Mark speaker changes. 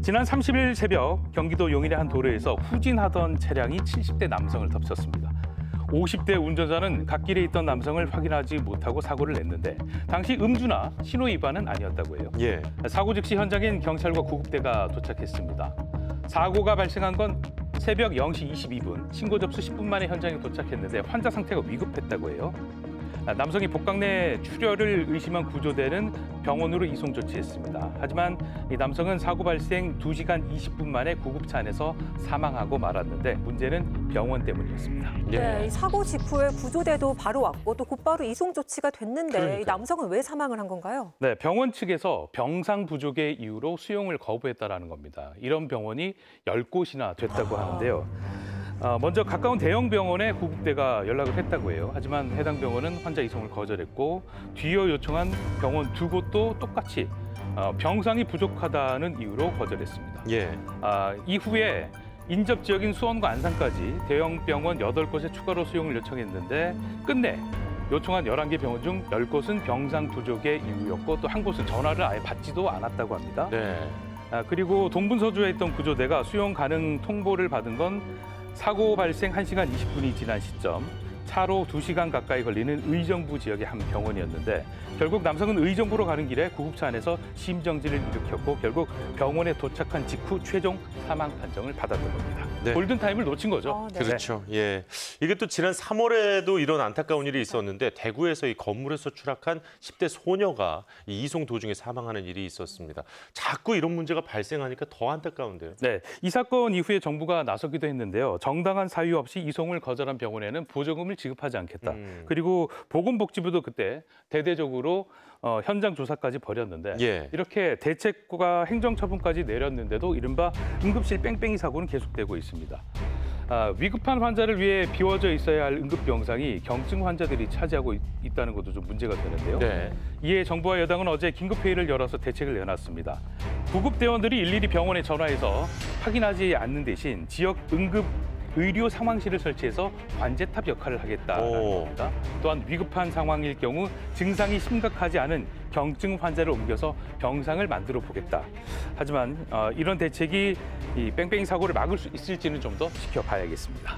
Speaker 1: 지난 30일 새벽 경기도 용인의 한 도로에서 후진하던 차량이 70대 남성을 덮쳤습니다. 50대 운전자는 갓길에 있던 남성을 확인하지 못하고 사고를 냈는데 당시 음주나 신호 위반은 아니었다고 해요. 사고 즉시 현장엔 경찰과 구급대가 도착했습니다. 사고가 발생한 건 새벽 0시 22분, 신고 접수 10분 만에 현장에 도착했는데 환자 상태가 위급했다고 해요. 남성이 복강 내 출혈을 의심한 구조대는 병원으로 이송 조치했습니다. 하지만 이 남성은 사고 발생 2시간 20분 만에 구급차 안에서 사망하고 말았는데 문제는 병원 때문이었습니다.
Speaker 2: 네, 이 사고 직후에 구조대도 바로 왔고 또 곧바로 이송 조치가 됐는데 이 남성은 왜 사망을 한 건가요?
Speaker 1: 네, 병원 측에서 병상 부족의 이유로 수용을 거부했다라는 겁니다. 이런 병원이 10곳이나 됐다고 하는데요. 먼저 가까운 대형 병원에 구급대가 연락을 했다고 해요. 하지만 해당 병원은 환자 이송을 거절했고 뒤이어 요청한 병원 2곳도 똑같이 병상이 부족하다는 이유로 거절했습니다. 이후에 인접 지역인 수원과 안산까지 대형 병원 8곳에 추가로 수용을 요청했는데 끝내 요청한 11개 병원 중 10곳은 병상 부족의 이유였고 또 한 곳은 전화를 아예 받지도 않았다고 합니다. 그리고 동분서주에 있던 구조대가 수용 가능 통보를 받은 건 사고 발생 1시간 20분이 지난 시점, 차로 2시간 가까이 걸리는 의정부 지역의 한 병원이었는데 결국 남성은 의정부로 가는 길에 구급차 안에서 심정지를 일으켰고 결국 병원에 도착한 직후 최종 사망 판정을 받았던 겁니다. 골든타임을 놓친 거죠.
Speaker 3: 그렇죠. 이게 또 지난 3월에도 이런 안타까운 일이 있었는데 대구에서 이 건물에서 추락한 10대 소녀가 이 이송 도중에 사망하는 일이 있었습니다. 자꾸 이런 문제가 발생하니까 더 안타까운데요.
Speaker 1: 네, 이 사건 이후에 정부가 나서기도 했는데요. 정당한 사유 없이 이송을 거절한 병원에는 보조금을 지급하지 않겠다. 그리고 보건복지부도 그때 대대적으로 현장 조사까지 벌였는데 이렇게 대책과 행정처분까지 내렸는데도 이른바 응급실 뺑뺑이 사고는 계속되고 있습니다. 위급한 환자를 위해 비워져 있어야 할 응급병상이 경증 환자들이 차지하고 있다는 것도 좀 문제가 되는데요. 이에 정부와 여당은 어제 긴급회의를 열어서 대책을 내놨습니다. 구급대원들이 일일이 병원에 전화해서 확인하지 않는 대신 지역 응급 의료 상황실을 설치해서 관제탑 역할을 하겠다는 겁니다. 또한 위급한 상황일 경우 증상이 심각하지 않은 경증 환자를 옮겨서 병상을 만들어 보겠다. 하지만 이런 대책이 이 뺑뺑이 사고를 막을 수 있을지는 좀 더 지켜봐야겠습니다.